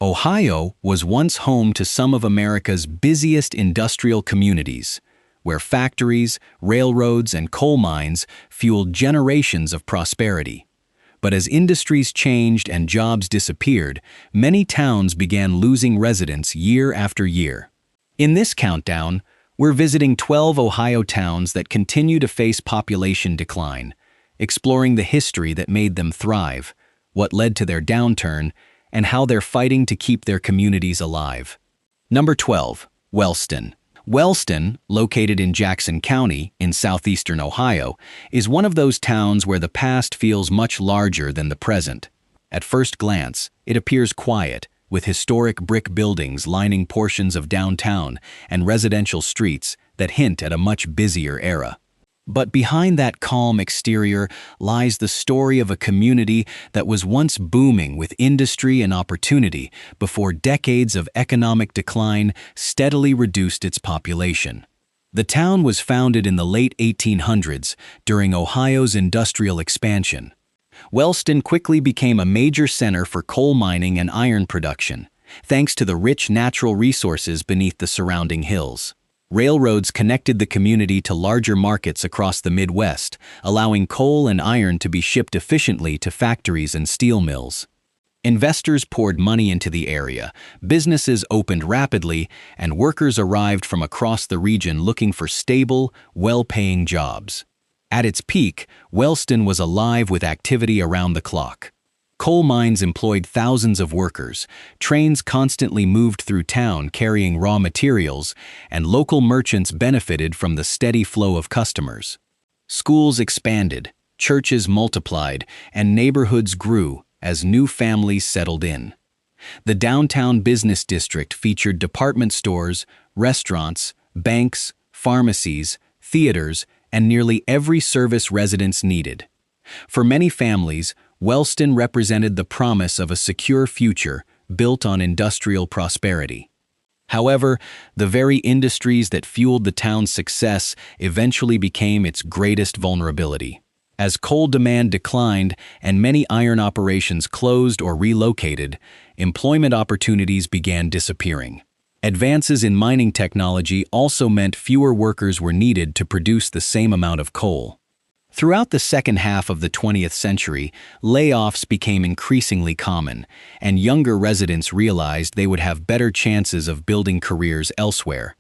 Ohio was once home to some of America's busiest industrial communities, where factories, railroads, and coal mines fueled generations of prosperity. But as industries changed and jobs disappeared, many towns began losing residents year after year. In this countdown, we're visiting 12 Ohio towns that continue to face population decline, exploring the history that made them thrive, what led to their downturn, and how they're fighting to keep their communities alive. Number 12, Wellston. Wellston, located in Jackson County in southeastern Ohio, is one of those towns where the past feels much larger than the present. At first glance, it appears quiet, with historic brick buildings lining portions of downtown and residential streets that hint at a much busier era. But behind that calm exterior lies the story of a community that was once booming with industry and opportunity before decades of economic decline steadily reduced its population. The town was founded in the late 1800s during Ohio's industrial expansion. Wellston quickly became a major center for coal mining and iron production, thanks to the rich natural resources beneath the surrounding hills. Railroads connected the community to larger markets across the Midwest, allowing coal and iron to be shipped efficiently to factories and steel mills. Investors poured money into the area, businesses opened rapidly, and workers arrived from across the region looking for stable, well-paying jobs. At its peak, Wellston was alive with activity around the clock. Coal mines employed thousands of workers, trains constantly moved through town carrying raw materials, and local merchants benefited from the steady flow of customers. Schools expanded, churches multiplied, and neighborhoods grew as new families settled in. The downtown business district featured department stores, restaurants, banks, pharmacies, theaters, and nearly every service residents needed. For many families, Wellston represented the promise of a secure future built on industrial prosperity. However, the very industries that fueled the town's success eventually became its greatest vulnerability. As coal demand declined and many iron operations closed or relocated, employment opportunities began disappearing. Advances in mining technology also meant fewer workers were needed to produce the same amount of coal. Throughout the second half of the 20th century, layoffs became increasingly common, and younger residents realized they would have better chances of building careers elsewhere.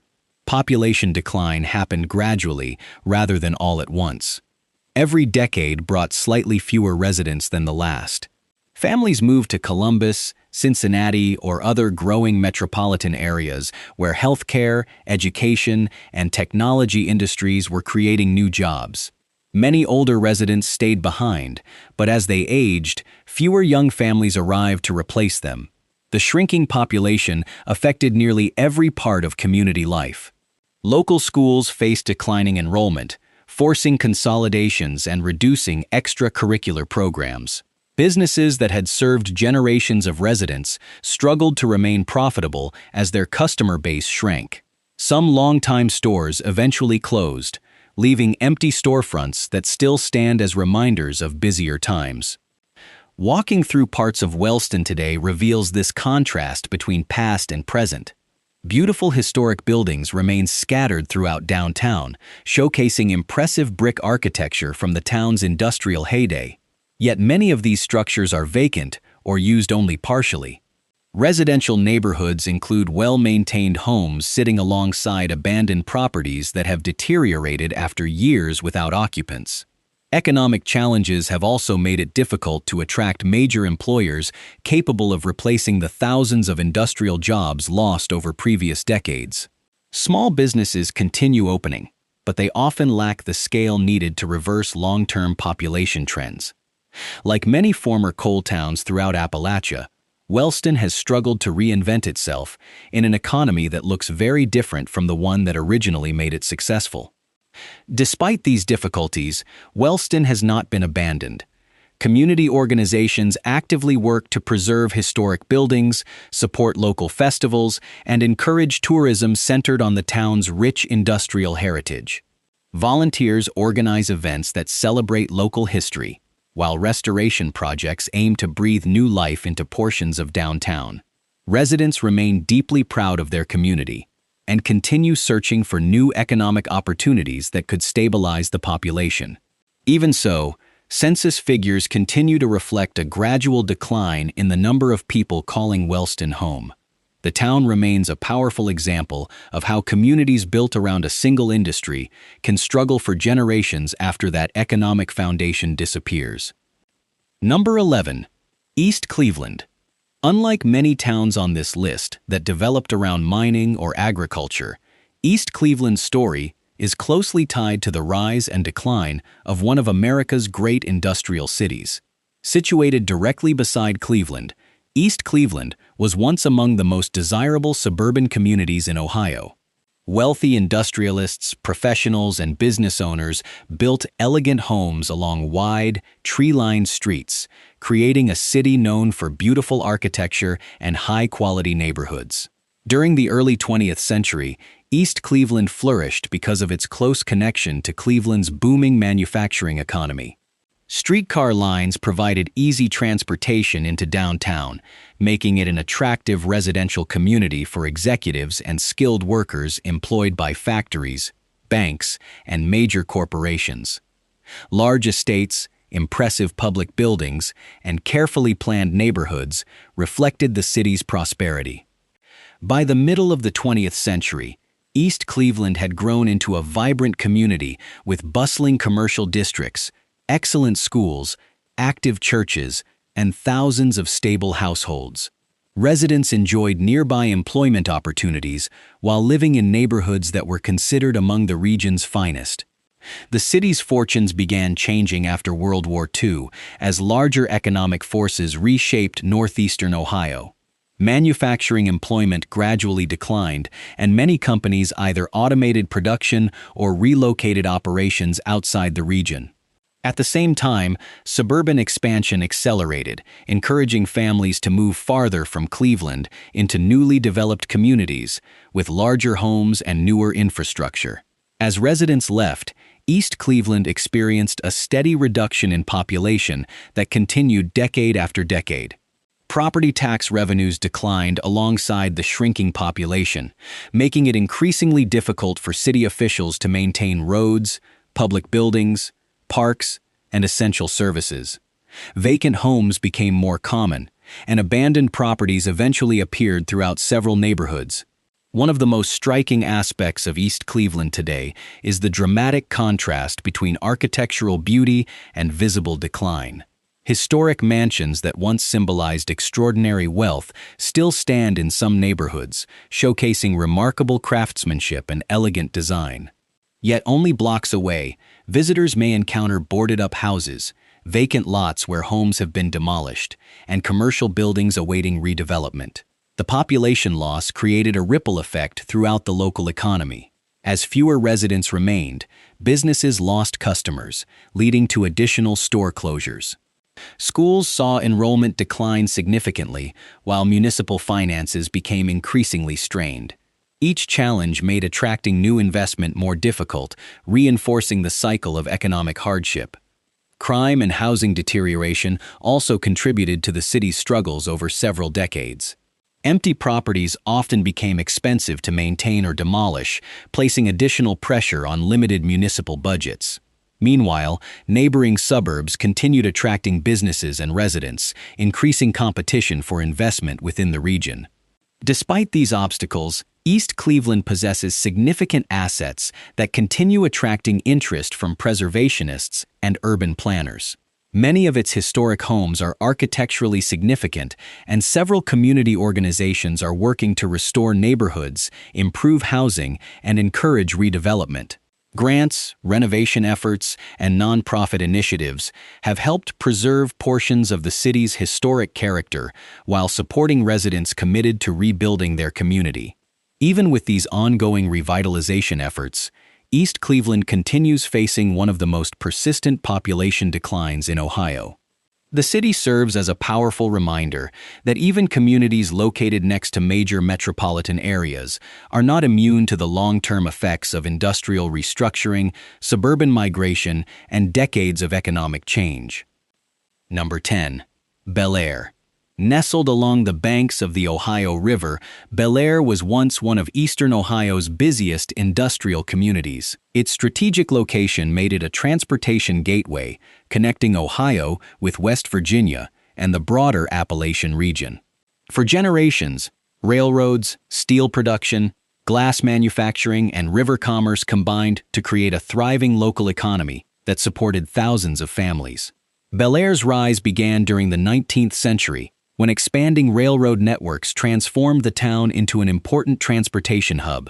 Population decline happened gradually rather than all at once. Every decade brought slightly fewer residents than the last. Families moved to Columbus, Cincinnati, or other growing metropolitan areas where healthcare, education, and technology industries were creating new jobs. Many older residents stayed behind, but as they aged, fewer young families arrived to replace them. The shrinking population affected nearly every part of community life. Local schools faced declining enrollment, forcing consolidations and reducing extracurricular programs. Businesses that had served generations of residents struggled to remain profitable as their customer base shrank. Some longtime stores eventually closed, leaving empty storefronts that still stand as reminders of busier times. Walking through parts of Wellston today reveals this contrast between past and present. Beautiful historic buildings remain scattered throughout downtown, showcasing impressive brick architecture from the town's industrial heyday. Yet many of these structures are vacant or used only partially. Residential neighborhoods include well-maintained homes sitting alongside abandoned properties that have deteriorated after years without occupants. Economic challenges have also made it difficult to attract major employers capable of replacing the thousands of industrial jobs lost over previous decades. Small businesses continue opening, but they often lack the scale needed to reverse long-term population trends. Like many former coal towns throughout Appalachia, Wellston has struggled to reinvent itself in an economy that looks very different from the one that originally made it successful. Despite these difficulties, Wellston has not been abandoned. Community organizations actively work to preserve historic buildings, support local festivals, and encourage tourism centered on the town's rich industrial heritage. Volunteers organize events that celebrate local history, while restoration projects aim to breathe new life into portions of downtown. Residents remain deeply proud of their community and continue searching for new economic opportunities that could stabilize the population. Even so, census figures continue to reflect a gradual decline in the number of people calling Wellston home. The town remains a powerful example of how communities built around a single industry can struggle for generations after that economic foundation disappears. Number 11. East Cleveland. Unlike many towns on this list that developed around mining or agriculture, East Cleveland's story is closely tied to the rise and decline of one of America's great industrial cities. Situated directly beside Cleveland, East Cleveland was once among the most desirable suburban communities in Ohio. Wealthy industrialists, professionals, and business owners built elegant homes along wide, tree-lined streets, creating a city known for beautiful architecture and high-quality neighborhoods. During the early 20th century, East Cleveland flourished because of its close connection to Cleveland's booming manufacturing economy. Streetcar lines provided easy transportation into downtown, making it an attractive residential community for executives and skilled workers employed by factories, banks, and major corporations. Large estates, impressive public buildings, and carefully planned neighborhoods reflected the city's prosperity. By the middle of the 20th century, East Cleveland had grown into a vibrant community with bustling commercial districts, excellent schools, active churches, and thousands of stable households. Residents enjoyed nearby employment opportunities while living in neighborhoods that were considered among the region's finest. The city's fortunes began changing after World War II as larger economic forces reshaped northeastern Ohio. Manufacturing employment gradually declined, and many companies either automated production or relocated operations outside the region. At the same time, suburban expansion accelerated, encouraging families to move farther from Cleveland into newly developed communities with larger homes and newer infrastructure. As residents left, East Cleveland experienced a steady reduction in population that continued decade after decade. Property tax revenues declined alongside the shrinking population, making it increasingly difficult for city officials to maintain roads, public buildings, parks, and essential services. Vacant homes became more common, and abandoned properties eventually appeared throughout several neighborhoods. One of the most striking aspects of East Cleveland today is the dramatic contrast between architectural beauty and visible decline. Historic mansions that once symbolized extraordinary wealth still stand in some neighborhoods, showcasing remarkable craftsmanship and elegant design. Yet only blocks away, visitors may encounter boarded-up houses, vacant lots where homes have been demolished, and commercial buildings awaiting redevelopment. The population loss created a ripple effect throughout the local economy. As fewer residents remained, businesses lost customers, leading to additional store closures. Schools saw enrollment decline significantly, while municipal finances became increasingly strained. Each challenge made attracting new investment more difficult, reinforcing the cycle of economic hardship. Crime and housing deterioration also contributed to the city's struggles over several decades. Empty properties often became expensive to maintain or demolish, placing additional pressure on limited municipal budgets. Meanwhile, neighboring suburbs continued attracting businesses and residents, increasing competition for investment within the region. Despite these obstacles, East Cleveland possesses significant assets that continue attracting interest from preservationists and urban planners. Many of its historic homes are architecturally significant, and several community organizations are working to restore neighborhoods, improve housing, and encourage redevelopment. Grants, renovation efforts, and nonprofit initiatives have helped preserve portions of the city's historic character while supporting residents committed to rebuilding their community. Even with these ongoing revitalization efforts, East Cleveland continues facing one of the most persistent population declines in Ohio. The city serves as a powerful reminder that even communities located next to major metropolitan areas are not immune to the long-term effects of industrial restructuring, suburban migration, and decades of economic change. Number 10. Bellaire. Nestled along the banks of the Ohio River, Bellaire was once one of eastern Ohio's busiest industrial communities. Its strategic location made it a transportation gateway, connecting Ohio with West Virginia and the broader Appalachian region. For generations, railroads, steel production, glass manufacturing, and river commerce combined to create a thriving local economy that supported thousands of families. Bellaire's rise began during the 19th century, when expanding railroad networks transformed the town into an important transportation hub.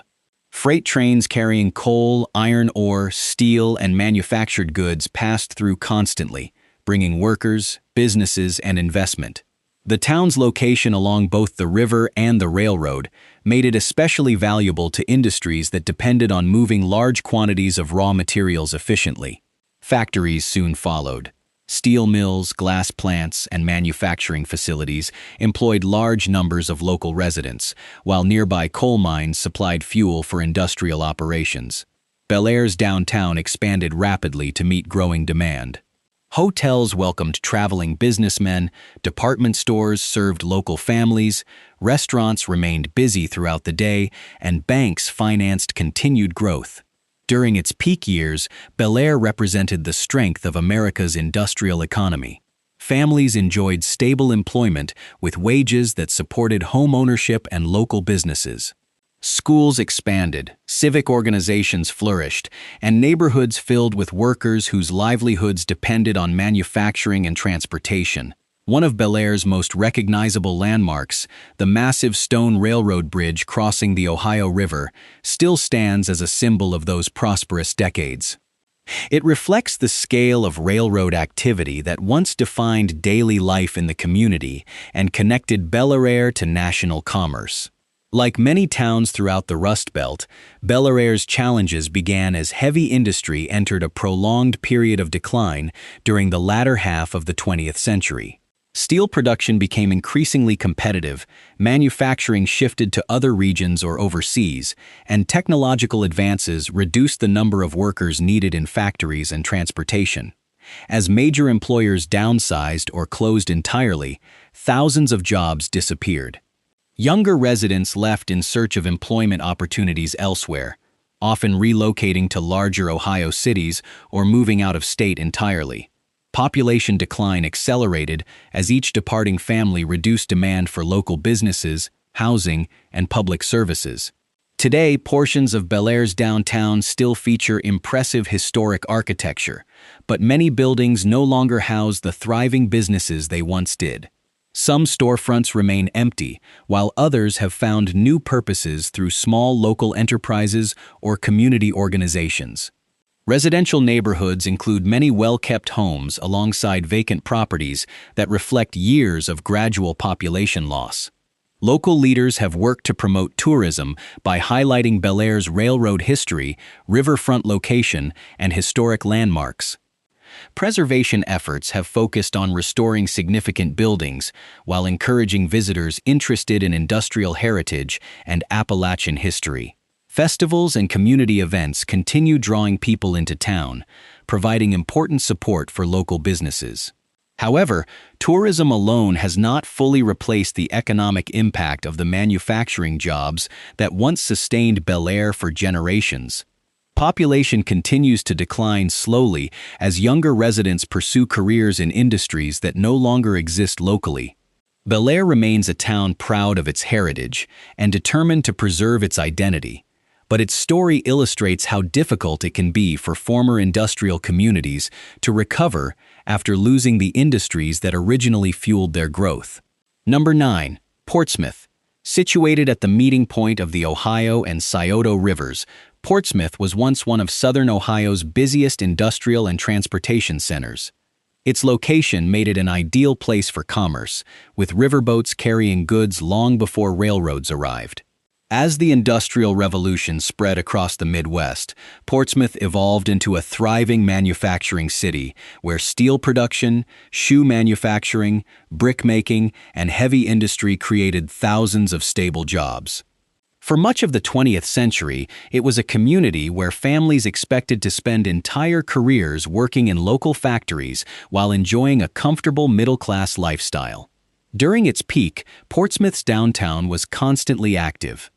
Freight trains carrying coal, iron ore, steel, and manufactured goods passed through constantly, bringing workers, businesses, and investment. The town's location along both the river and the railroad made it especially valuable to industries that depended on moving large quantities of raw materials efficiently. Factories soon followed. Steel mills, glass plants, and manufacturing facilities employed large numbers of local residents, while nearby coal mines supplied fuel for industrial operations. Bellaire's downtown expanded rapidly to meet growing demand. Hotels welcomed traveling businessmen, department stores served local families, restaurants remained busy throughout the day, and banks financed continued growth. During its peak years, Bellaire represented the strength of America's industrial economy. Families enjoyed stable employment with wages that supported home ownership and local businesses. Schools expanded, civic organizations flourished, and neighborhoods filled with workers whose livelihoods depended on manufacturing and transportation. One of Bellaire's most recognizable landmarks, the massive stone railroad bridge crossing the Ohio River, still stands as a symbol of those prosperous decades. It reflects the scale of railroad activity that once defined daily life in the community and connected Bellaire to national commerce. Like many towns throughout the Rust Belt, Bellaire's challenges began as heavy industry entered a prolonged period of decline during the latter half of the 20th century. Steel production became increasingly competitive, manufacturing shifted to other regions or overseas, and technological advances reduced the number of workers needed in factories and transportation. As major employers downsized or closed entirely, thousands of jobs disappeared. Younger residents left in search of employment opportunities elsewhere, often relocating to larger Ohio cities or moving out of state entirely. Population decline accelerated as each departing family reduced demand for local businesses, housing, and public services. Today, portions of Bellaire's downtown still feature impressive historic architecture, but many buildings no longer house the thriving businesses they once did. Some storefronts remain empty, while others have found new purposes through small local enterprises or community organizations. Residential neighborhoods include many well-kept homes alongside vacant properties that reflect years of gradual population loss. Local leaders have worked to promote tourism by highlighting Bellaire's railroad history, riverfront location, and historic landmarks. Preservation efforts have focused on restoring significant buildings while encouraging visitors interested in industrial heritage and Appalachian history. Festivals and community events continue drawing people into town, providing important support for local businesses. However, tourism alone has not fully replaced the economic impact of the manufacturing jobs that once sustained Bellaire for generations. Population continues to decline slowly as younger residents pursue careers in industries that no longer exist locally. Bellaire remains a town proud of its heritage and determined to preserve its identity. But its story illustrates how difficult it can be for former industrial communities to recover after losing the industries that originally fueled their growth. Number 9. Portsmouth. Situated at the meeting point of the Ohio and Scioto rivers, Portsmouth was once one of southern Ohio's busiest industrial and transportation centers. Its location made it an ideal place for commerce, with riverboats carrying goods long before railroads arrived. As the Industrial Revolution spread across the Midwest, Portsmouth evolved into a thriving manufacturing city where steel production, shoe manufacturing, brickmaking, and heavy industry created thousands of stable jobs. For much of the 20th century, it was a community where families expected to spend entire careers working in local factories while enjoying a comfortable middle-class lifestyle. During its peak, Portsmouth's downtown was constantly active.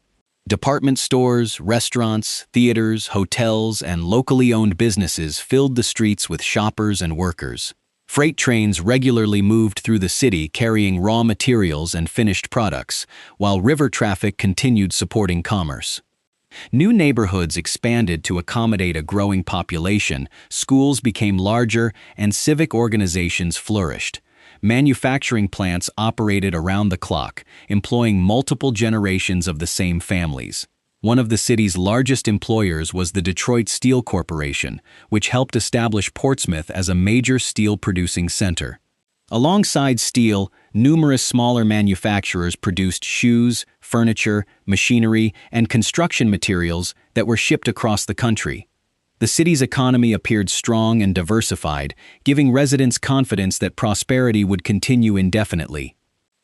Department stores, restaurants, theaters, hotels, and locally owned businesses filled the streets with shoppers and workers. Freight trains regularly moved through the city carrying raw materials and finished products, while river traffic continued supporting commerce. New neighborhoods expanded to accommodate a growing population, schools became larger, and civic organizations flourished. Manufacturing plants operated around the clock, employing multiple generations of the same families. One of the city's largest employers was the Detroit Steel Corporation, which helped establish Portsmouth as a major steel-producing center. Alongside steel, numerous smaller manufacturers produced shoes, furniture, machinery, and construction materials that were shipped across the country. The city's economy appeared strong and diversified, giving residents confidence that prosperity would continue indefinitely.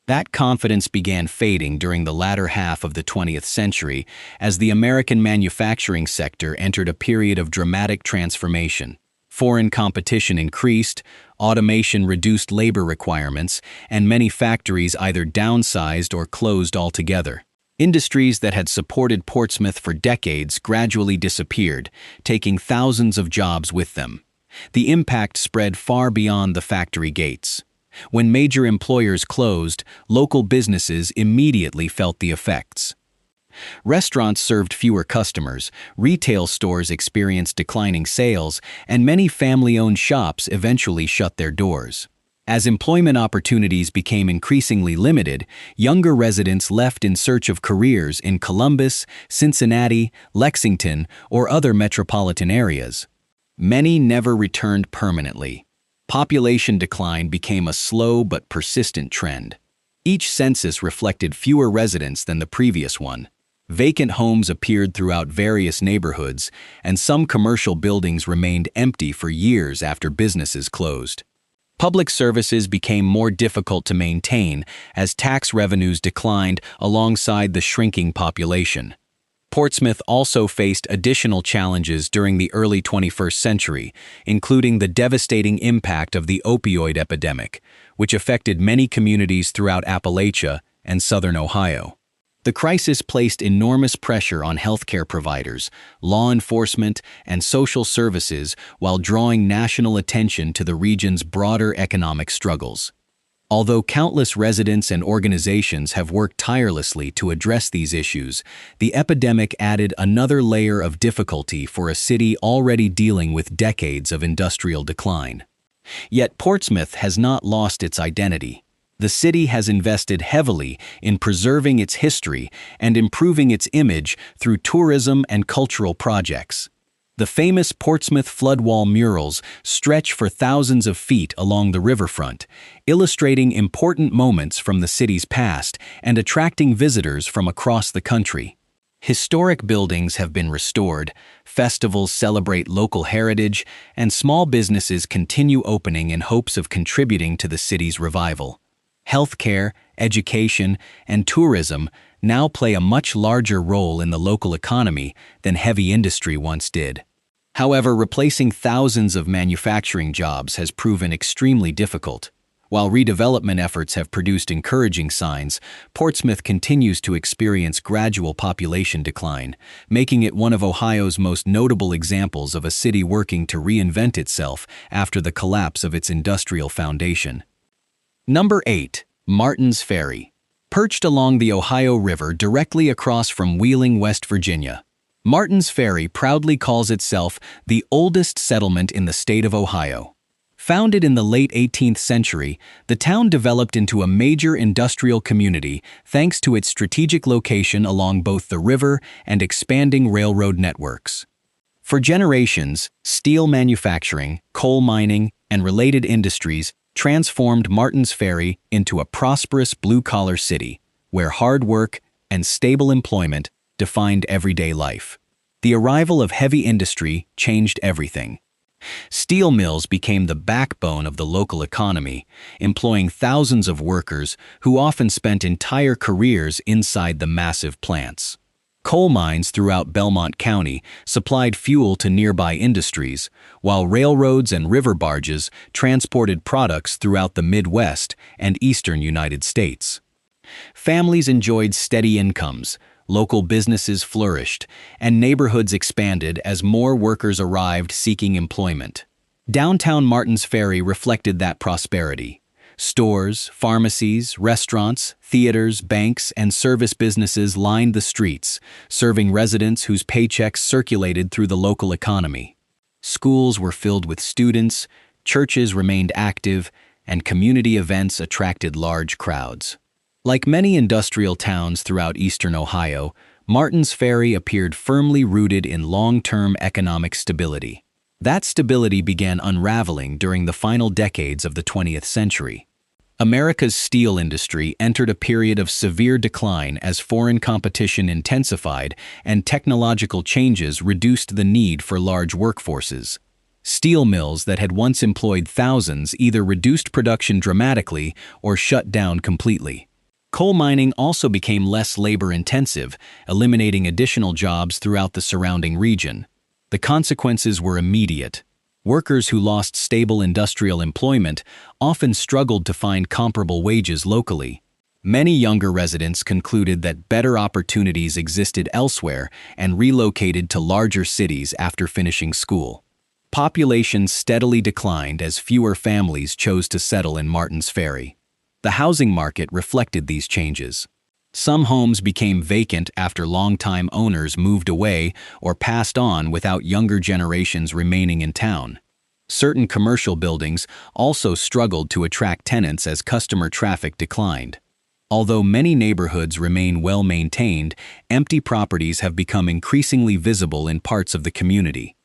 That confidence began fading during the latter half of the 20th century as the American manufacturing sector entered a period of dramatic transformation. Foreign competition increased, automation reduced labor requirements, and many factories either downsized or closed altogether. Industries that had supported Portsmouth for decades gradually disappeared, taking thousands of jobs with them. The impact spread far beyond the factory gates. When major employers closed, local businesses immediately felt the effects. Restaurants served fewer customers, retail stores experienced declining sales, and many family-owned shops eventually shut their doors. As employment opportunities became increasingly limited, younger residents left in search of careers in Columbus, Cincinnati, Lexington, or other metropolitan areas. Many never returned permanently. Population decline became a slow but persistent trend. Each census reflected fewer residents than the previous one. Vacant homes appeared throughout various neighborhoods, and some commercial buildings remained empty for years after businesses closed. Public services became more difficult to maintain as tax revenues declined alongside the shrinking population. Portsmouth also faced additional challenges during the early 21st century, including the devastating impact of the opioid epidemic, which affected many communities throughout Appalachia and southern Ohio. The crisis placed enormous pressure on healthcare providers, law enforcement, and social services while drawing national attention to the region's broader economic struggles. Although countless residents and organizations have worked tirelessly to address these issues, the epidemic added another layer of difficulty for a city already dealing with decades of industrial decline. Yet Portsmouth has not lost its identity. The city has invested heavily in preserving its history and improving its image through tourism and cultural projects. The famous Portsmouth floodwall murals stretch for thousands of feet along the riverfront, illustrating important moments from the city's past and attracting visitors from across the country. Historic buildings have been restored, festivals celebrate local heritage, and small businesses continue opening in hopes of contributing to the city's revival. Healthcare, education, and tourism now play a much larger role in the local economy than heavy industry once did. However, replacing thousands of manufacturing jobs has proven extremely difficult. While redevelopment efforts have produced encouraging signs, Portsmouth continues to experience gradual population decline, making it one of Ohio's most notable examples of a city working to reinvent itself after the collapse of its industrial foundation. Number 8. Martin's Ferry. Perched along the Ohio River directly across from Wheeling, West Virginia, Martin's Ferry proudly calls itself the oldest settlement in the state of Ohio. Founded in the late 18th century, the town developed into a major industrial community thanks to its strategic location along both the river and expanding railroad networks. For generations, steel manufacturing, coal mining, and related industries transformed Martin's Ferry into a prosperous blue-collar city, where hard work and stable employment defined everyday life. The arrival of heavy industry changed everything. Steel mills became the backbone of the local economy, employing thousands of workers who often spent entire careers inside the massive plants. Coal mines throughout Belmont County supplied fuel to nearby industries, while railroads and river barges transported products throughout the Midwest and eastern United States. Families enjoyed steady incomes, local businesses flourished, and neighborhoods expanded as more workers arrived seeking employment. Downtown Martins Ferry reflected that prosperity. Stores, pharmacies, restaurants, theaters, banks, and service businesses lined the streets, serving residents whose paychecks circulated through the local economy. Schools were filled with students, churches remained active, and community events attracted large crowds. Like many industrial towns throughout eastern Ohio, Martins Ferry appeared firmly rooted in long-term economic stability. That stability began unraveling during the final decades of the 20th century. America's steel industry entered a period of severe decline as foreign competition intensified and technological changes reduced the need for large workforces. Steel mills that had once employed thousands either reduced production dramatically or shut down completely. Coal mining also became less labor-intensive, eliminating additional jobs throughout the surrounding region. The consequences were immediate. Workers who lost stable industrial employment often struggled to find comparable wages locally. Many younger residents concluded that better opportunities existed elsewhere and relocated to larger cities after finishing school. Population steadily declined as fewer families chose to settle in Martins Ferry. The housing market reflected these changes. Some homes became vacant after longtime owners moved away or passed on without younger generations remaining in town. Certain commercial buildings also struggled to attract tenants as customer traffic declined. Although many neighborhoods remain well-maintained, empty properties have become increasingly visible in parts of the community.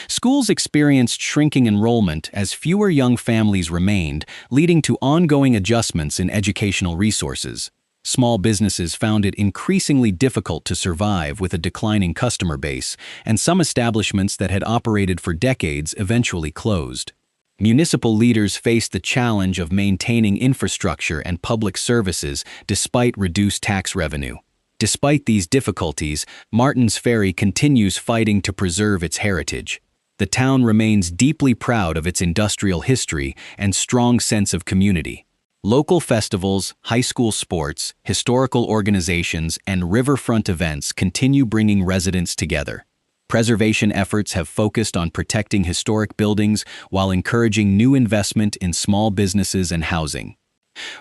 Schools experienced shrinking enrollment as fewer young families remained, leading to ongoing adjustments in educational resources. Small businesses found it increasingly difficult to survive with a declining customer base, and some establishments that had operated for decades eventually closed. Municipal leaders faced the challenge of maintaining infrastructure and public services despite reduced tax revenue. Despite these difficulties, Martins Ferry continues fighting to preserve its heritage. The town remains deeply proud of its industrial history and strong sense of community. Local festivals, high school sports, historical organizations, and riverfront events continue bringing residents together. Preservation efforts have focused on protecting historic buildings while encouraging new investment in small businesses and housing.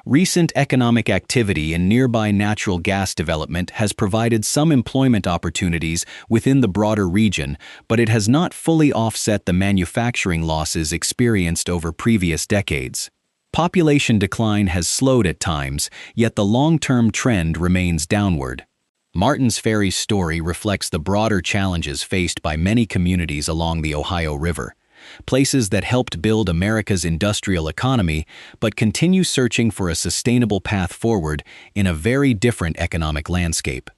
Recent economic activity in nearby natural gas development has provided some employment opportunities within the broader region, but it has not fully offset the manufacturing losses experienced over previous decades. Population decline has slowed at times, yet the long-term trend remains downward. Martins Ferry's story reflects the broader challenges faced by many communities along the Ohio River, places that helped build America's industrial economy but continue searching for a sustainable path forward in a very different economic landscape.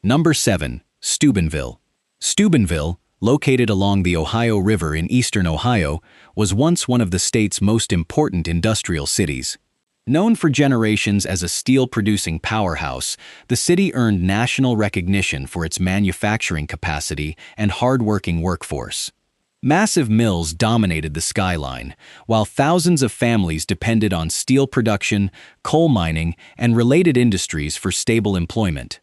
Number 7. Steubenville. Steubenville, located along the Ohio River in eastern Ohio, was once one of the state's most important industrial cities. Known for generations as a steel-producing powerhouse, the city earned national recognition for its manufacturing capacity and hard-working workforce. Massive mills dominated the skyline, while thousands of families depended on steel production, coal mining, and related industries for stable employment.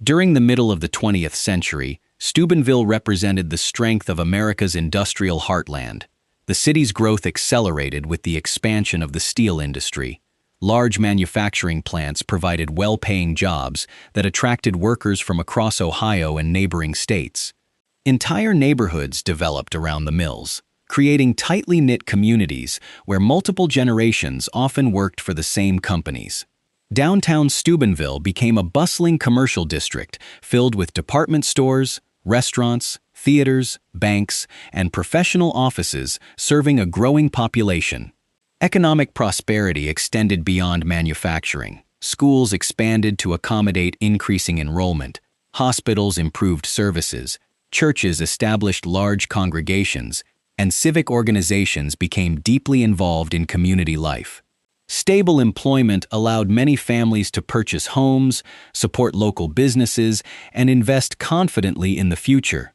During the middle of the 20th century, Steubenville represented the strength of America's industrial heartland. The city's growth accelerated with the expansion of the steel industry. Large manufacturing plants provided well-paying jobs that attracted workers from across Ohio and neighboring states. Entire neighborhoods developed around the mills, creating tightly knit communities where multiple generations often worked for the same companies. Downtown Steubenville became a bustling commercial district filled with department stores, restaurants, theaters, banks, and professional offices serving a growing population. Economic prosperity extended beyond manufacturing. Schools expanded to accommodate increasing enrollment. Hospitals improved services. Churches established large congregations, and civic organizations became deeply involved in community life. Stable employment allowed many families to purchase homes, support local businesses, and invest confidently in the future.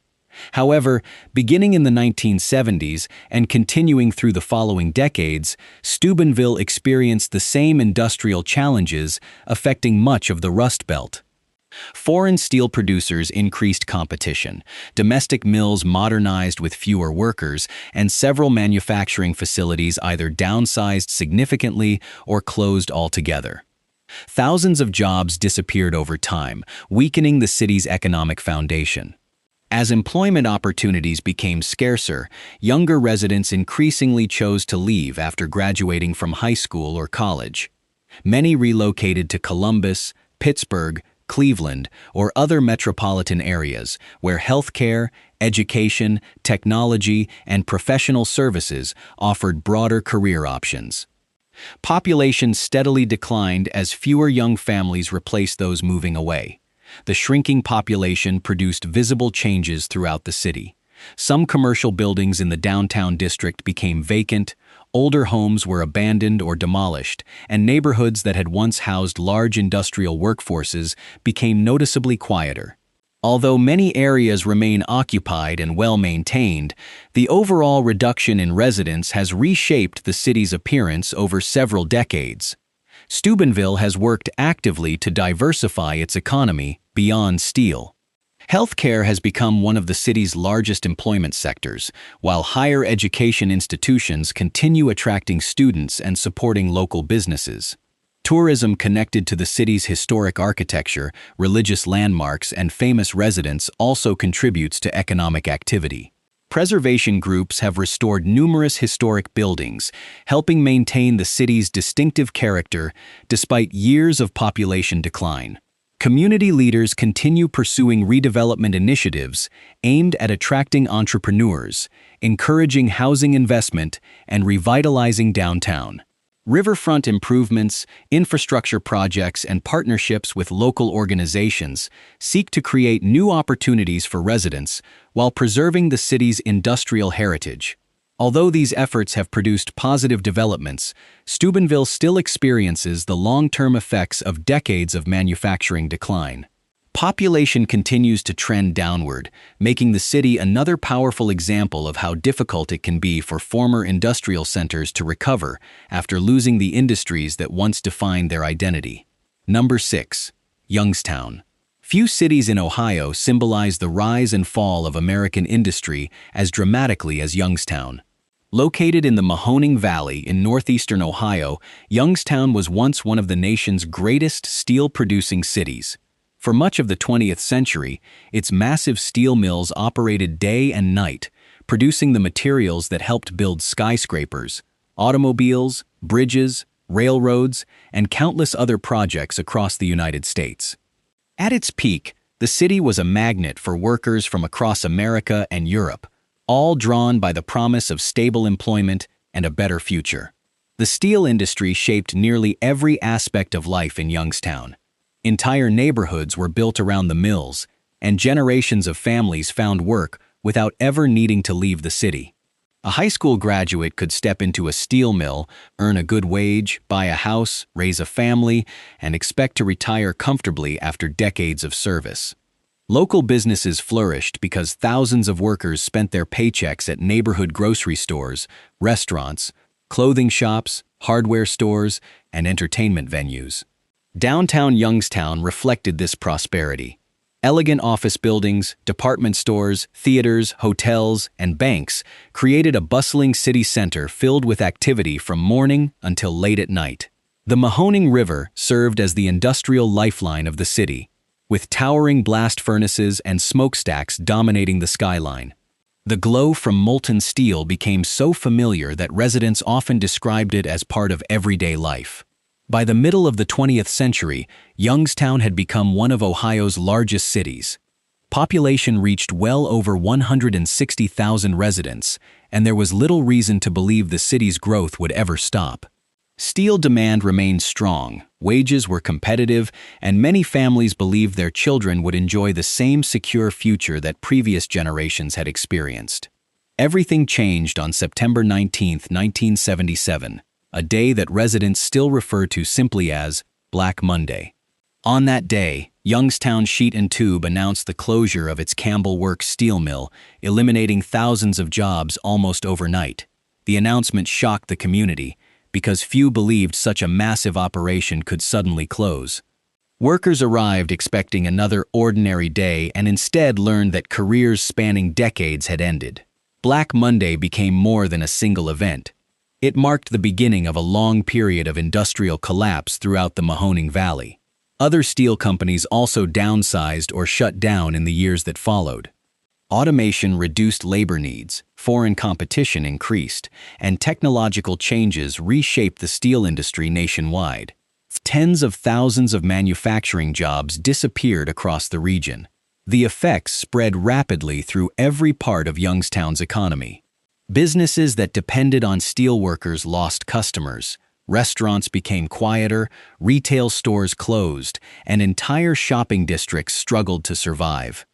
However, beginning in the 1970s and continuing through the following decades, Steubenville experienced the same industrial challenges affecting much of the Rust Belt. Foreign steel producers increased competition, domestic mills modernized with fewer workers, and several manufacturing facilities either downsized significantly or closed altogether. Thousands of jobs disappeared over time, weakening the city's economic foundation. As employment opportunities became scarcer, younger residents increasingly chose to leave after graduating from high school or college. Many relocated to Columbus, Pittsburgh, Cleveland, or other metropolitan areas where healthcare, education, technology, and professional services offered broader career options. Population steadily declined as fewer young families replaced those moving away. The shrinking population produced visible changes throughout the city. Some commercial buildings in the downtown district became vacant, older homes were abandoned or demolished, and neighborhoods that had once housed large industrial workforces became noticeably quieter. Although many areas remain occupied and well-maintained, the overall reduction in residents has reshaped the city's appearance over several decades. Steubenville has worked actively to diversify its economy beyond steel. Healthcare has become one of the city's largest employment sectors, while higher education institutions continue attracting students and supporting local businesses. Tourism connected to the city's historic architecture, religious landmarks, and famous residents also contributes to economic activity. Preservation groups have restored numerous historic buildings, helping maintain the city's distinctive character despite years of population decline. Community leaders continue pursuing redevelopment initiatives aimed at attracting entrepreneurs, encouraging housing investment, and revitalizing downtown. Riverfront improvements, infrastructure projects, and partnerships with local organizations seek to create new opportunities for residents while preserving the city's industrial heritage. Although these efforts have produced positive developments, Steubenville still experiences the long-term effects of decades of manufacturing decline. Population continues to trend downward, making the city another powerful example of how difficult it can be for former industrial centers to recover after losing the industries that once defined their identity. Number 6. Youngstown. Few cities in Ohio symbolize the rise and fall of American industry as dramatically as Youngstown. Located in the Mahoning Valley in northeastern Ohio, Youngstown was once one of the nation's greatest steel-producing cities. For much of the 20th century, its massive steel mills operated day and night, producing the materials that helped build skyscrapers, automobiles, bridges, railroads, and countless other projects across the United States. At its peak, the city was a magnet for workers from across America and Europe, all drawn by the promise of stable employment and a better future. The steel industry shaped nearly every aspect of life in Youngstown. Entire neighborhoods were built around the mills, and generations of families found work without ever needing to leave the city. A high school graduate could step into a steel mill, earn a good wage, buy a house, raise a family, and expect to retire comfortably after decades of service. Local businesses flourished because thousands of workers spent their paychecks at neighborhood grocery stores, restaurants, clothing shops, hardware stores, and entertainment venues. Downtown Youngstown reflected this prosperity. Elegant office buildings, department stores, theaters, hotels, and banks created a bustling city center filled with activity from morning until late at night. The Mahoning River served as the industrial lifeline of the city, with towering blast furnaces and smokestacks dominating the skyline. The glow from molten steel became so familiar that residents often described it as part of everyday life. By the middle of the 20th century, Youngstown had become one of Ohio's largest cities. Population reached well over 160,000 residents, and there was little reason to believe the city's growth would ever stop. Steel demand remained strong, wages were competitive, and many families believed their children would enjoy the same secure future that previous generations had experienced. Everything changed on September 19, 1977. a day that residents still refer to simply as Black Monday. On that day, Youngstown Sheet and Tube announced the closure of its Campbell Works steel mill, eliminating thousands of jobs almost overnight. The announcement shocked the community because few believed such a massive operation could suddenly close. Workers arrived expecting another ordinary day and instead learned that careers spanning decades had ended. Black Monday became more than a single event. It marked the beginning of a long period of industrial collapse throughout the Mahoning Valley. Other steel companies also downsized or shut down in the years that followed. Automation reduced labor needs, foreign competition increased, and technological changes reshaped the steel industry nationwide. Tens of thousands of manufacturing jobs disappeared across the region. The effects spread rapidly through every part of Youngstown's economy. Businesses that depended on steelworkers lost customers. Restaurants became quieter, retail stores closed, and entire shopping districts struggled to survive.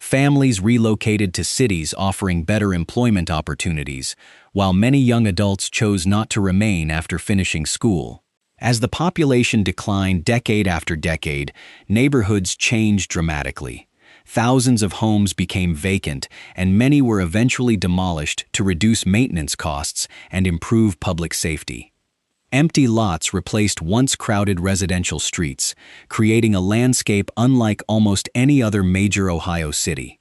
Families relocated to cities offering better employment opportunities, while many young adults chose not to remain after finishing school. As the population declined decade after decade, neighborhoods changed dramatically. Thousands of homes became vacant, and many were eventually demolished to reduce maintenance costs and improve public safety. Empty lots replaced once crowded residential streets, creating a landscape unlike almost any other major Ohio city.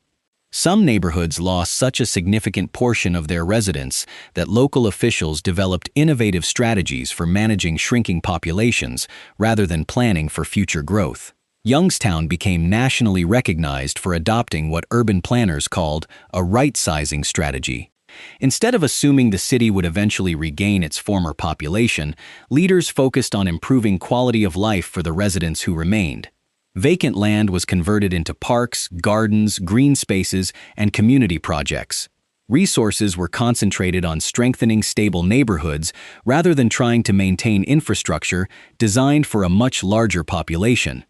Some neighborhoods lost such a significant portion of their residents that local officials developed innovative strategies for managing shrinking populations rather than planning for future growth. Youngstown became nationally recognized for adopting what urban planners called a right-sizing strategy. Instead of assuming the city would eventually regain its former population, leaders focused on improving quality of life for the residents who remained. Vacant land was converted into parks, gardens, green spaces, and community projects. Resources were concentrated on strengthening stable neighborhoods rather than trying to maintain infrastructure designed for a much larger population.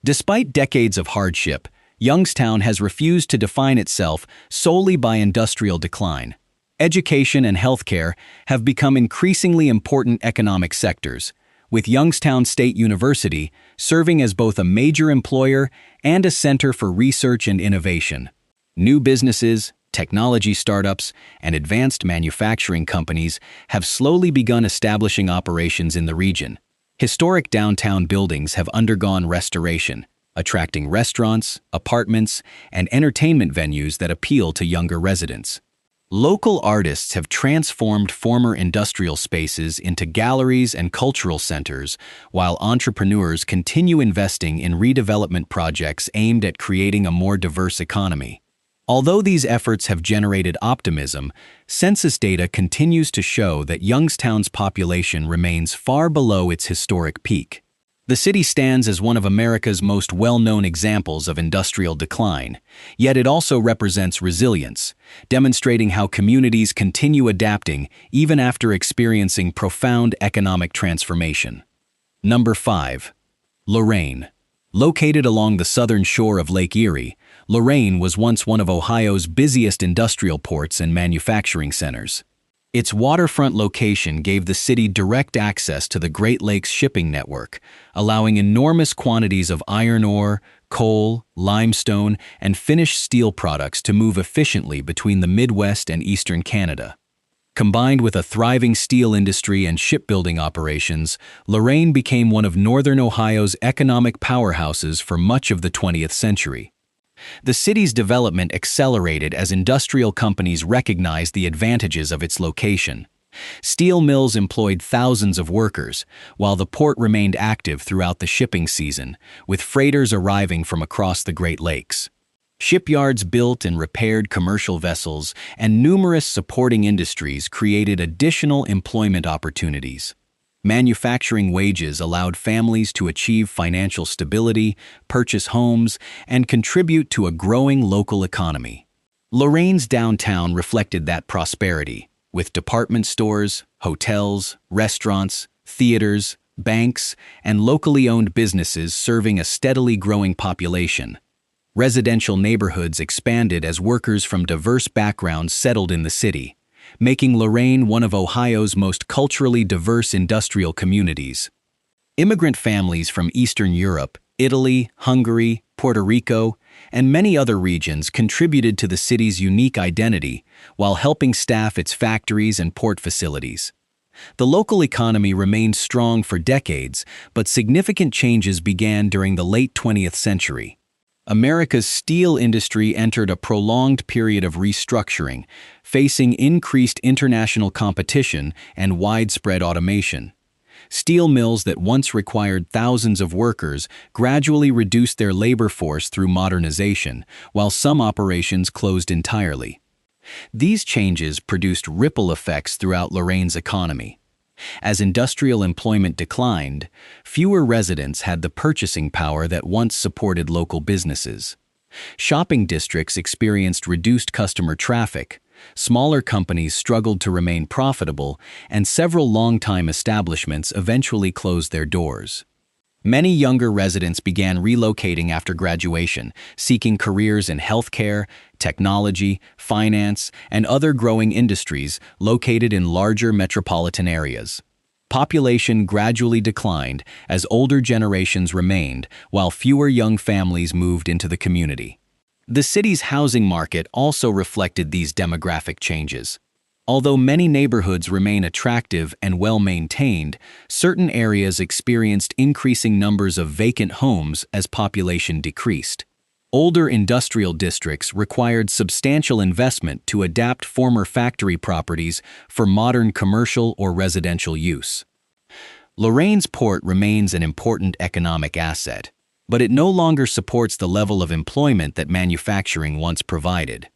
Despite decades of hardship, Youngstown has refused to define itself solely by industrial decline. Education and healthcare have become increasingly important economic sectors, with Youngstown State University serving as both a major employer and a center for research and innovation. New businesses, technology startups, and advanced manufacturing companies have slowly begun establishing operations in the region. Historic downtown buildings have undergone restoration, attracting restaurants, apartments, and entertainment venues that appeal to younger residents. Local artists have transformed former industrial spaces into galleries and cultural centers, while entrepreneurs continue investing in redevelopment projects aimed at creating a more diverse economy. Although these efforts have generated optimism, census data continues to show that Youngstown's population remains far below its historic peak. The city stands as one of America's most well-known examples of industrial decline, yet it also represents resilience, demonstrating how communities continue adapting even after experiencing profound economic transformation. Number 5. Lorain. Located along the southern shore of Lake Erie, Lorain was once one of Ohio's busiest industrial ports and manufacturing centers. Its waterfront location gave the city direct access to the Great Lakes shipping network, allowing enormous quantities of iron ore, coal, limestone, and finished steel products to move efficiently between the Midwest and Eastern Canada. Combined with a thriving steel industry and shipbuilding operations, Lorain became one of Northern Ohio's economic powerhouses for much of the 20th century. The city's development accelerated as industrial companies recognized the advantages of its location. Steel mills employed thousands of workers, while the port remained active throughout the shipping season, with freighters arriving from across the Great Lakes. Shipyards built and repaired commercial vessels, and numerous supporting industries created additional employment opportunities. Manufacturing wages allowed families to achieve financial stability, purchase homes, and contribute to a growing local economy. Lorain's downtown reflected that prosperity, with department stores, hotels, restaurants, theaters, banks, and locally owned businesses serving a steadily growing population. Residential neighborhoods expanded as workers from diverse backgrounds settled in the city, making Lorain one of Ohio's most culturally diverse industrial communities. Immigrant families from Eastern Europe, Italy, Hungary, Puerto Rico, and many other regions contributed to the city's unique identity while helping staff its factories and port facilities. The local economy remained strong for decades, but significant changes began during the late 20th century. America's steel industry entered a prolonged period of restructuring, facing increased international competition and widespread automation. Steel mills that once required thousands of workers gradually reduced their labor force through modernization, while some operations closed entirely. These changes produced ripple effects throughout Lorain's economy. As industrial employment declined, fewer residents had the purchasing power that once supported local businesses. Shopping districts experienced reduced customer traffic, smaller companies struggled to remain profitable, and several long-time establishments eventually closed their doors. Many younger residents began relocating after graduation, seeking careers in healthcare, technology, finance, and other growing industries located in larger metropolitan areas. Population gradually declined as older generations remained, while fewer young families moved into the community. The city's housing market also reflected these demographic changes. Although many neighborhoods remain attractive and well-maintained, certain areas experienced increasing numbers of vacant homes as population decreased. Older industrial districts required substantial investment to adapt former factory properties for modern commercial or residential use. Lorain's port remains an important economic asset, but it no longer supports the level of employment that manufacturing once provided.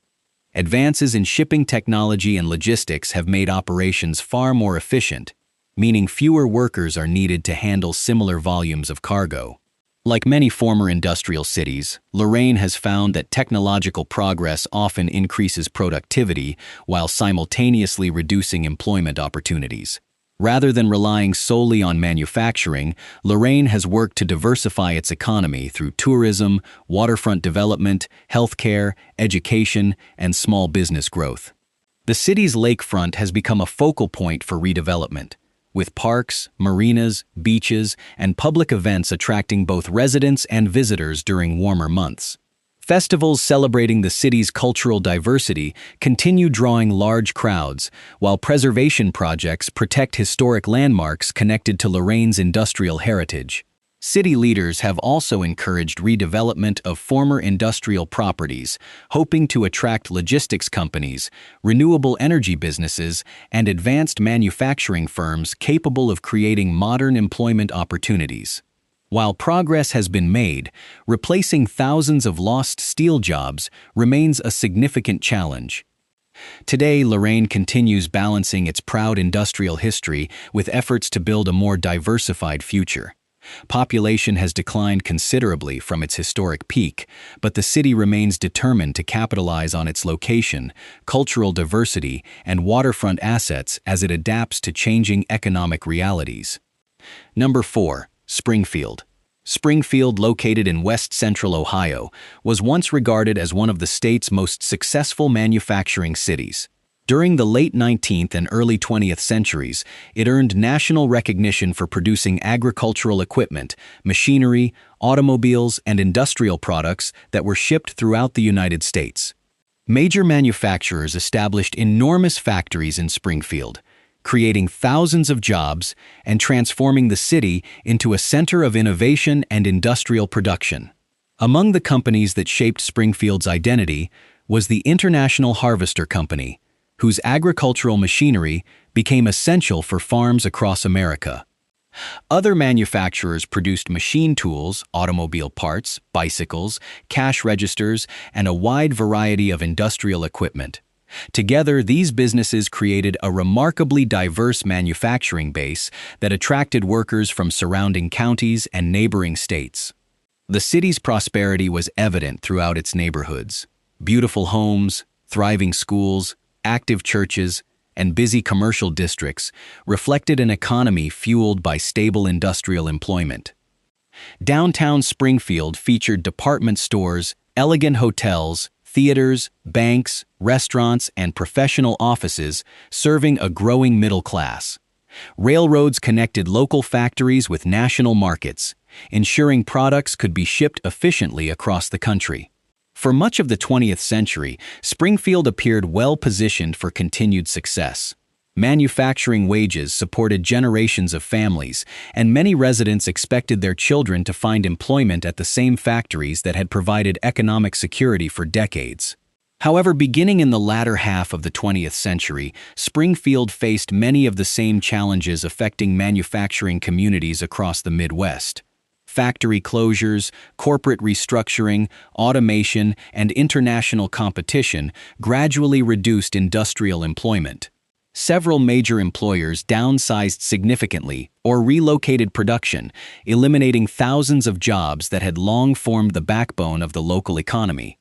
Advances in shipping technology and logistics have made operations far more efficient, meaning fewer workers are needed to handle similar volumes of cargo. Like many former industrial cities, Lorain has found that technological progress often increases productivity while simultaneously reducing employment opportunities. Rather than relying solely on manufacturing, Lorain has worked to diversify its economy through tourism, waterfront development, healthcare, education, and small business growth. The city's lakefront has become a focal point for redevelopment, with parks, marinas, beaches, and public events attracting both residents and visitors during warmer months. Festivals celebrating the city's cultural diversity continue drawing large crowds, while preservation projects protect historic landmarks connected to Lorain's industrial heritage. City leaders have also encouraged redevelopment of former industrial properties, hoping to attract logistics companies, renewable energy businesses, and advanced manufacturing firms capable of creating modern employment opportunities. While progress has been made, replacing thousands of lost steel jobs remains a significant challenge. Today, Lorain continues balancing its proud industrial history with efforts to build a more diversified future. Population has declined considerably from its historic peak, but the city remains determined to capitalize on its location, cultural diversity, and waterfront assets as it adapts to changing economic realities. Number 4. Springfield. Springfield, located in west-central Ohio, was once regarded as one of the state's most successful manufacturing cities. During the late 19th and early 20th centuries, it earned national recognition for producing agricultural equipment, machinery, automobiles, and industrial products that were shipped throughout the United States. Major manufacturers established enormous factories in Springfield, creating thousands of jobs and transforming the city into a center of innovation and industrial production. Among the companies that shaped Springfield's identity was the International Harvester Company, whose agricultural machinery became essential for farms across America. Other manufacturers produced machine tools, automobile parts, bicycles, cash registers, and a wide variety of industrial equipment. Together, these businesses created a remarkably diverse manufacturing base that attracted workers from surrounding counties and neighboring states. The city's prosperity was evident throughout its neighborhoods. Beautiful homes, thriving schools, active churches, and busy commercial districts reflected an economy fueled by stable industrial employment. Downtown Springfield featured department stores, elegant hotels, theaters, banks, restaurants, and professional offices, serving a growing middle class. Railroads connected local factories with national markets, ensuring products could be shipped efficiently across the country. For much of the 20th century, Springfield appeared well-positioned for continued success. Manufacturing wages supported generations of families, and many residents expected their children to find employment at the same factories that had provided economic security for decades. However, beginning in the latter half of the 20th century, Springfield faced many of the same challenges affecting manufacturing communities across the Midwest. Factory closures, corporate restructuring, automation, and international competition gradually reduced industrial employment. Several major employers downsized significantly or relocated production, eliminating thousands of jobs that had long formed the backbone of the local economy.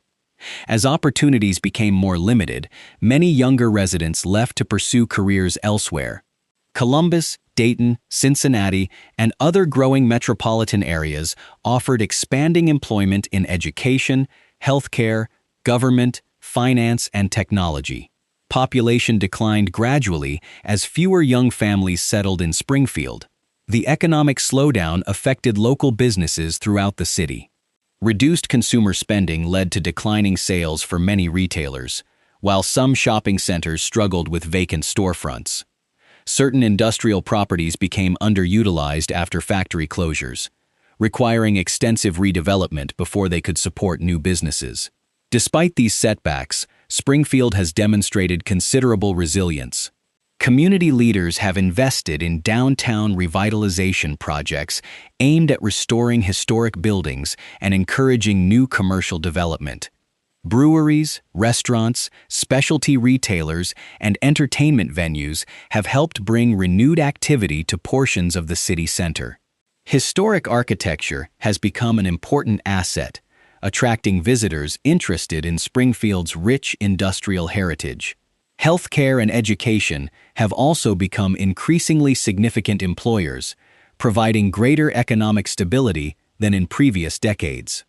As opportunities became more limited, many younger residents left to pursue careers elsewhere. Columbus, Dayton, Cincinnati, and other growing metropolitan areas offered expanding employment in education, healthcare, government, finance, and technology. Population declined gradually as fewer young families settled in Springfield. The economic slowdown affected local businesses throughout the city. Reduced consumer spending led to declining sales for many retailers, while some shopping centers struggled with vacant storefronts. Certain industrial properties became underutilized after factory closures, requiring extensive redevelopment before they could support new businesses. Despite these setbacks, Springfield has demonstrated considerable resilience. Community leaders have invested in downtown revitalization projects aimed at restoring historic buildings and encouraging new commercial development. Breweries, restaurants, specialty retailers, and entertainment venues have helped bring renewed activity to portions of the city center. Historic architecture has become an important asset, attracting visitors interested in Springfield's rich industrial heritage. Healthcare and education have also become increasingly significant employers, providing greater economic stability than in previous decades.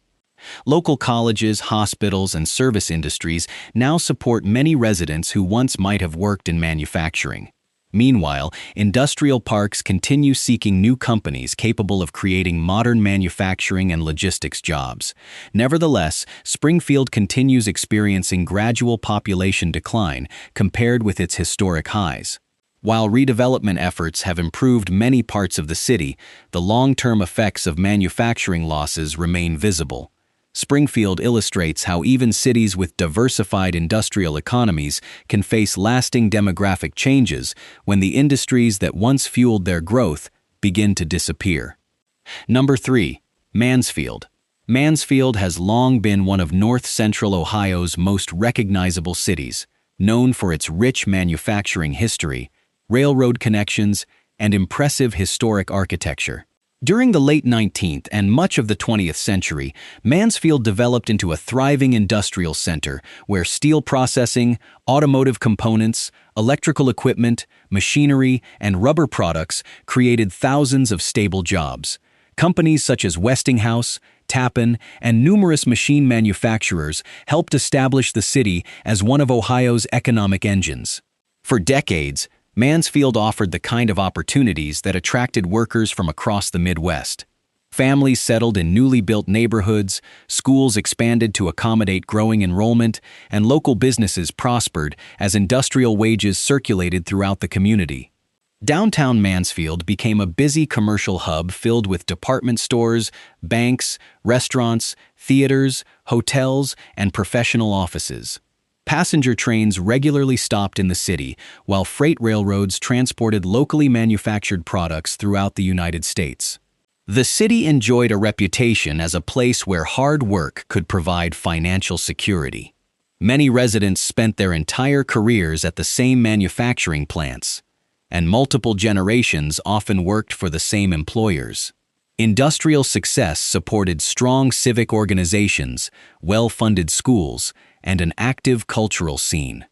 Local colleges, hospitals, and service industries now support many residents who once might have worked in manufacturing. Meanwhile, industrial parks continue seeking new companies capable of creating modern manufacturing and logistics jobs. Nevertheless, Springfield continues experiencing gradual population decline compared with its historic highs. While redevelopment efforts have improved many parts of the city, the long-term effects of manufacturing losses remain visible. Springfield illustrates how even cities with diversified industrial economies can face lasting demographic changes when the industries that once fueled their growth begin to disappear. Number 3. Mansfield. Mansfield has long been one of north-central Ohio's most recognizable cities, known for its rich manufacturing history, railroad connections, and impressive historic architecture. During the late 19th and much of the 20th century, Mansfield developed into a thriving industrial center where steel processing, automotive components, electrical equipment, machinery, and rubber products created thousands of stable jobs. Companies such as Westinghouse, Tappan, and numerous machine manufacturers helped establish the city as one of Ohio's economic engines. For decades, Mansfield offered the kind of opportunities that attracted workers from across the Midwest. Families settled in newly built neighborhoods, schools expanded to accommodate growing enrollment, and local businesses prospered as industrial wages circulated throughout the community. Downtown Mansfield became a busy commercial hub filled with department stores, banks, restaurants, theaters, hotels, and professional offices. Passenger trains regularly stopped in the city, while freight railroads transported locally manufactured products throughout the United States. The city enjoyed a reputation as a place where hard work could provide financial security. Many residents spent their entire careers at the same manufacturing plants, and multiple generations often worked for the same employers. Industrial success supported strong civic organizations, well-funded schools, and an active cultural scene.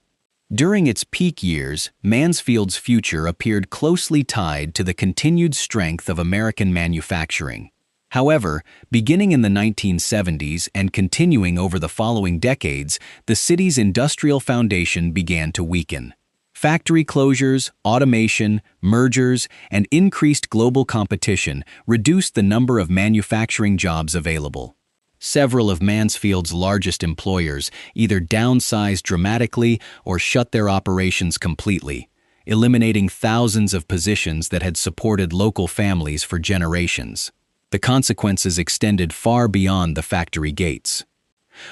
During its peak years, Mansfield's future appeared closely tied to the continued strength of American manufacturing. However, beginning in the 1970s and continuing over the following decades, the city's industrial foundation began to weaken. Factory closures, automation, mergers, and increased global competition reduced the number of manufacturing jobs available. Several of Mansfield's largest employers either downsized dramatically or shut their operations completely, eliminating thousands of positions that had supported local families for generations. The consequences extended far beyond the factory gates.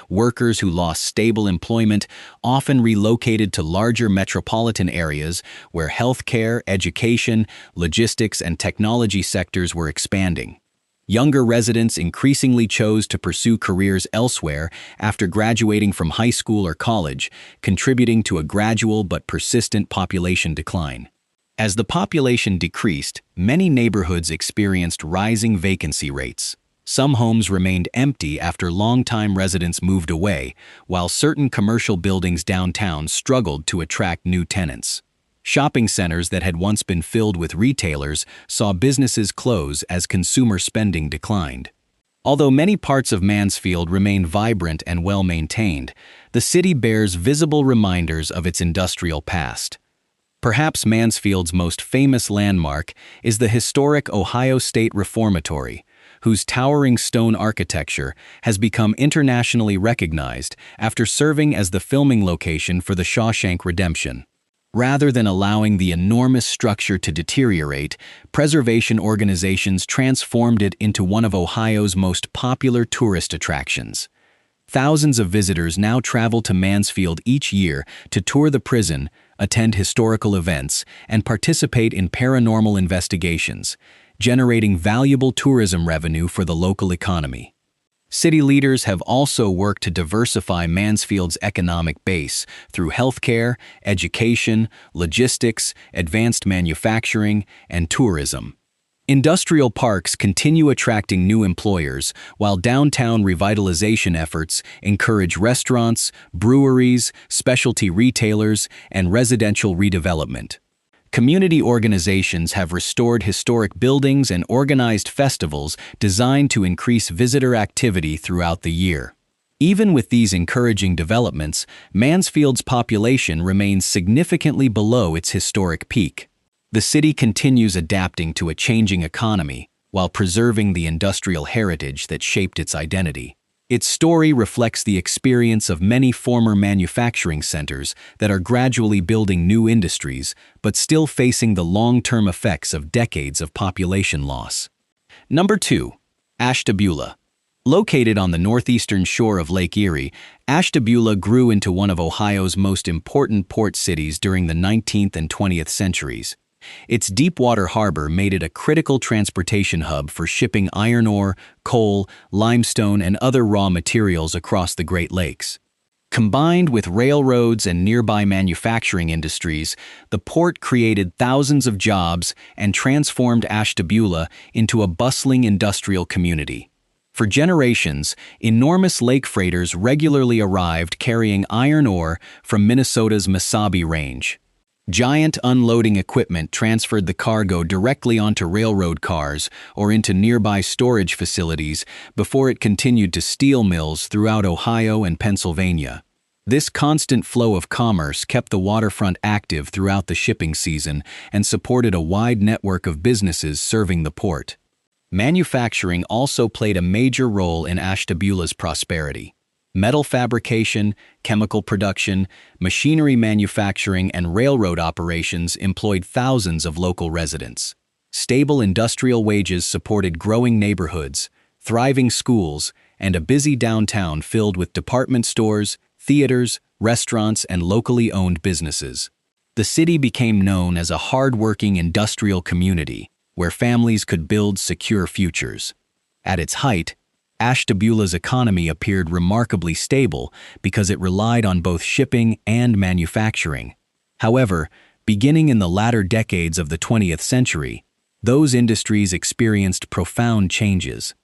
Workers who lost stable employment often relocated to larger metropolitan areas where healthcare, education, logistics, and technology sectors were expanding. Younger residents increasingly chose to pursue careers elsewhere after graduating from high school or college, contributing to a gradual but persistent population decline. As the population decreased, many neighborhoods experienced rising vacancy rates. Some homes remained empty after longtime residents moved away, while certain commercial buildings downtown struggled to attract new tenants. Shopping centers that had once been filled with retailers saw businesses close as consumer spending declined. Although many parts of Mansfield remain vibrant and well-maintained, the city bears visible reminders of its industrial past. Perhaps Mansfield's most famous landmark is the historic Ohio State Reformatory, whose towering stone architecture has become internationally recognized after serving as the filming location for The Shawshank Redemption. Rather than allowing the enormous structure to deteriorate, preservation organizations transformed it into one of Ohio's most popular tourist attractions. Thousands of visitors now travel to Mansfield each year to tour the prison, attend historical events, and participate in paranormal investigations, generating valuable tourism revenue for the local economy. City leaders have also worked to diversify Mansfield's economic base through healthcare, education, logistics, advanced manufacturing, and tourism. Industrial parks continue attracting new employers, while downtown revitalization efforts encourage restaurants, breweries, specialty retailers, and residential redevelopment. Community organizations have restored historic buildings and organized festivals designed to increase visitor activity throughout the year. Even with these encouraging developments, Mansfield's population remains significantly below its historic peak. The city continues adapting to a changing economy while preserving the industrial heritage that shaped its identity. Its story reflects the experience of many former manufacturing centers that are gradually building new industries but still facing the long-term effects of decades of population loss. Number 2. Ashtabula. Located on the northeastern shore of Lake Erie, Ashtabula grew into one of Ohio's most important port cities during the 19th and 20th centuries. Its deep-water harbor made it a critical transportation hub for shipping iron ore, coal, limestone, and other raw materials across the Great Lakes. Combined with railroads and nearby manufacturing industries, the port created thousands of jobs and transformed Ashtabula into a bustling industrial community. For generations, enormous lake freighters regularly arrived carrying iron ore from Minnesota's Mesabi Range. Giant unloading equipment transferred the cargo directly onto railroad cars or into nearby storage facilities before it continued to steel mills throughout Ohio and Pennsylvania. This constant flow of commerce kept the waterfront active throughout the shipping season and supported a wide network of businesses serving the port. Manufacturing also played a major role in Ashtabula's prosperity. Metal fabrication, chemical production, machinery manufacturing, and railroad operations employed thousands of local residents. Stable industrial wages supported growing neighborhoods, thriving schools, and a busy downtown filled with department stores, theaters, restaurants, and locally owned businesses. The city became known as a hard-working industrial community where families could build secure futures. At its height, Ashtabula's economy appeared remarkably stable because it relied on both shipping and manufacturing. However, beginning in the latter decades of the 20th century, those industries experienced profound changes.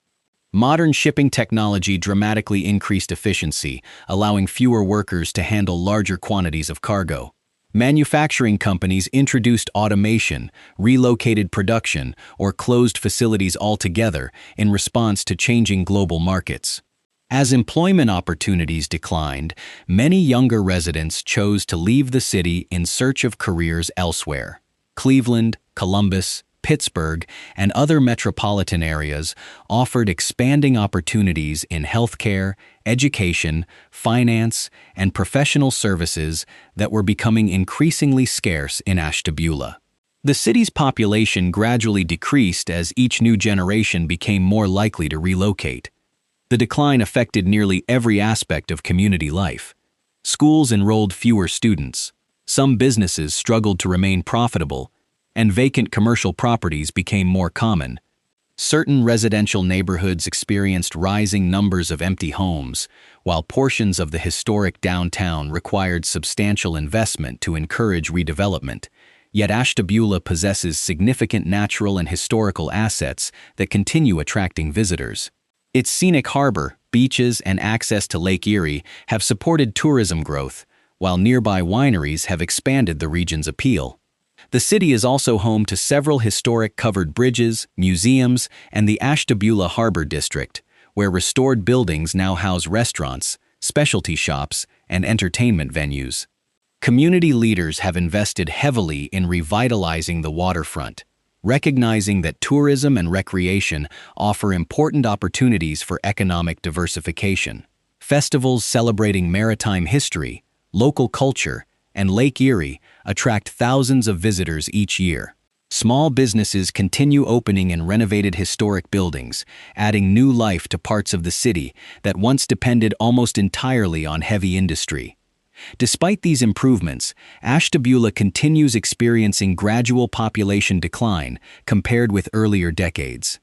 Modern shipping technology dramatically increased efficiency, allowing fewer workers to handle larger quantities of cargo. Manufacturing companies introduced automation, relocated production, or closed facilities altogether in response to changing global markets. As employment opportunities declined, many younger residents chose to leave the city in search of careers elsewhere. Cleveland, Columbus, Pittsburgh, and other metropolitan areas offered expanding opportunities in healthcare, education, finance, and professional services that were becoming increasingly scarce in Ashtabula. The city's population gradually decreased as each new generation became more likely to relocate. The decline affected nearly every aspect of community life. Schools enrolled fewer students, some businesses struggled to remain profitable, and vacant commercial properties became more common. Certain residential neighborhoods experienced rising numbers of empty homes, while portions of the historic downtown required substantial investment to encourage redevelopment. Yet Ashtabula possesses significant natural and historical assets that continue attracting visitors. Its scenic harbor, beaches, and access to Lake Erie have supported tourism growth, while nearby wineries have expanded the region's appeal. The city is also home to several historic covered bridges, museums, and the Ashtabula Harbor District, where restored buildings now house restaurants, specialty shops, and entertainment venues. Community leaders have invested heavily in revitalizing the waterfront, recognizing that tourism and recreation offer important opportunities for economic diversification. Festivals celebrating maritime history, local culture, and Lake Erie attract thousands of visitors each year. Small businesses continue opening in renovated historic buildings, adding new life to parts of the city that once depended almost entirely on heavy industry. Despite these improvements, Ashtabula continues experiencing gradual population decline compared with earlier decades.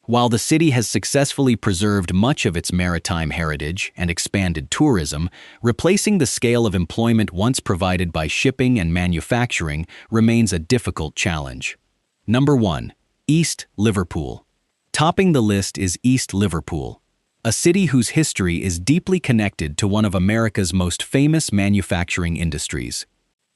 While the city has successfully preserved much of its maritime heritage and expanded tourism, replacing the scale of employment once provided by shipping and manufacturing remains a difficult challenge. Number 1. East Liverpool. Topping the list is East Liverpool, a city whose history is deeply connected to one of America's most famous manufacturing industries.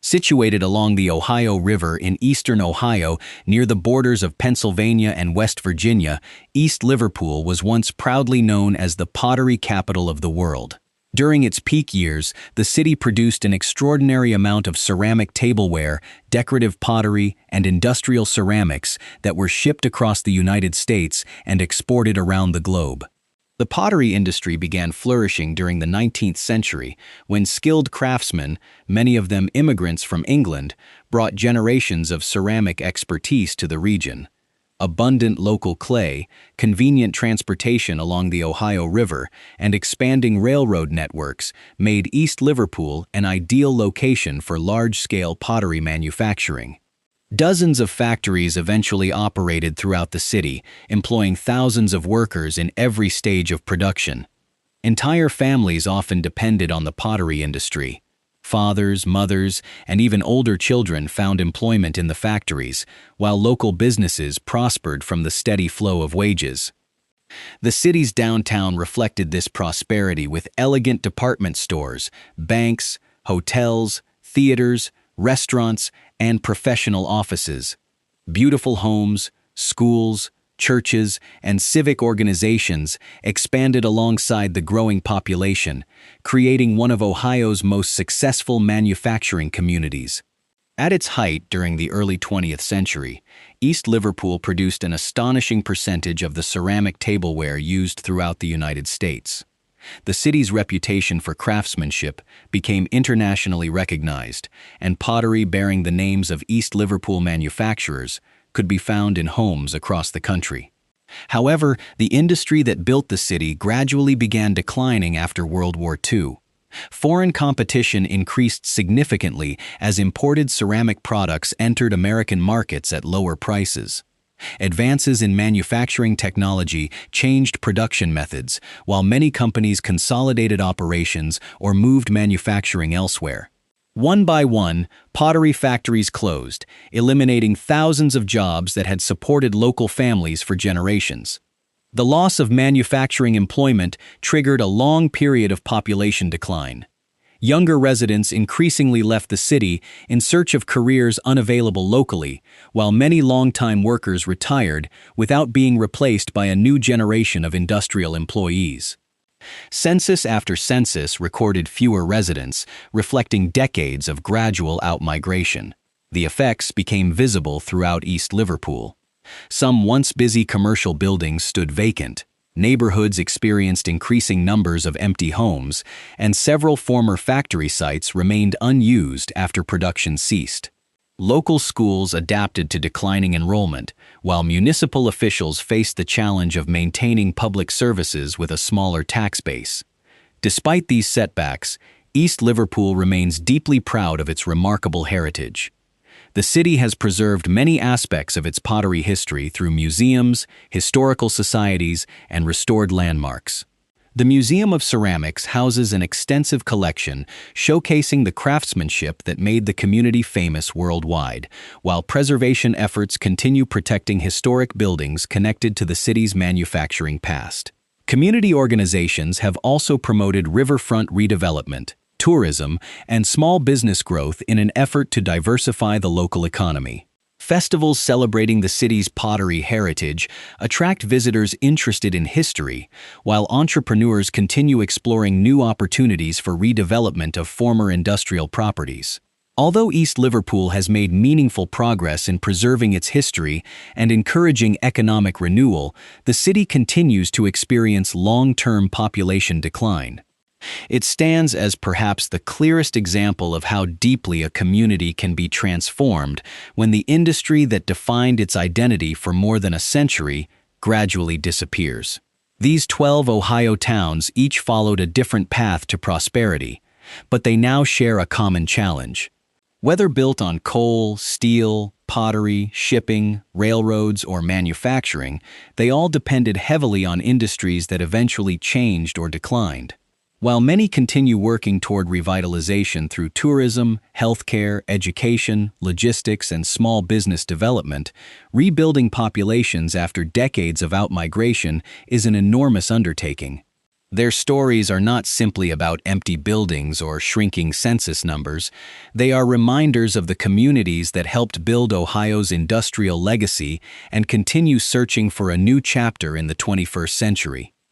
Situated along the Ohio River in eastern Ohio, near the borders of Pennsylvania and West Virginia, East Liverpool was once proudly known as the pottery capital of the world. During its peak years, the city produced an extraordinary amount of ceramic tableware, decorative pottery, and industrial ceramics that were shipped across the United States and exported around the globe. The pottery industry began flourishing during the 19th century when skilled craftsmen, many of them immigrants from England, brought generations of ceramic expertise to the region. Abundant local clay, convenient transportation along the Ohio River, and expanding railroad networks made East Liverpool an ideal location for large-scale pottery manufacturing. Dozens of factories eventually operated throughout the city, employing thousands of workers in every stage of production. Entire families often depended on the pottery industry. Fathers, mothers, and even older children found employment in the factories, while local businesses prospered from the steady flow of wages. The city's downtown reflected this prosperity with elegant department stores, banks, hotels, theaters, restaurants, and professional offices. Beautiful homes, schools, churches, and civic organizations expanded alongside the growing population, creating one of Ohio's most successful manufacturing communities. At its height during the early 20th century, East Liverpool produced an astonishing percentage of the ceramic tableware used throughout the United States. The city's reputation for craftsmanship became internationally recognized, and pottery bearing the names of East Liverpool manufacturers could be found in homes across the country. However, the industry that built the city gradually began declining after World War II. Foreign competition increased significantly as imported ceramic products entered American markets at lower prices. Advances in manufacturing technology changed production methods, while many companies consolidated operations or moved manufacturing elsewhere. One by one, pottery factories closed, eliminating thousands of jobs that had supported local families for generations. The loss of manufacturing employment triggered a long period of population decline. Younger residents increasingly left the city in search of careers unavailable locally, while many longtime workers retired without being replaced by a new generation of industrial employees. Census after census recorded fewer residents, reflecting decades of gradual outmigration. The effects became visible throughout East Liverpool. Some once busy commercial buildings stood vacant, neighborhoods experienced increasing numbers of empty homes, and several former factory sites remained unused after production ceased. Local schools adapted to declining enrollment, while municipal officials faced the challenge of maintaining public services with a smaller tax base. Despite these setbacks, East Liverpool remains deeply proud of its remarkable heritage. The city has preserved many aspects of its pottery history through museums, historical societies, and restored landmarks. The Museum of Ceramics houses an extensive collection showcasing the craftsmanship that made the community famous worldwide, while preservation efforts continue protecting historic buildings connected to the city's manufacturing past. Community organizations have also promoted riverfront redevelopment, tourism, and small business growth in an effort to diversify the local economy. Festivals celebrating the city's pottery heritage attract visitors interested in history, while entrepreneurs continue exploring new opportunities for redevelopment of former industrial properties. Although East Liverpool has made meaningful progress in preserving its history and encouraging economic renewal, the city continues to experience long-term population decline. It stands as perhaps the clearest example of how deeply a community can be transformed when the industry that defined its identity for more than a century gradually disappears. These 12 Ohio towns each followed a different path to prosperity, but they now share a common challenge. Whether built on coal, steel, pottery, shipping, railroads, or manufacturing, they all depended heavily on industries that eventually changed or declined. While many continue working toward revitalization through tourism, healthcare, education, logistics, and small business development, rebuilding populations after decades of outmigration is an enormous undertaking. Their stories are not simply about empty buildings or shrinking census numbers. They are reminders of the communities that helped build Ohio's industrial legacy and continue searching for a new chapter in the 21st century.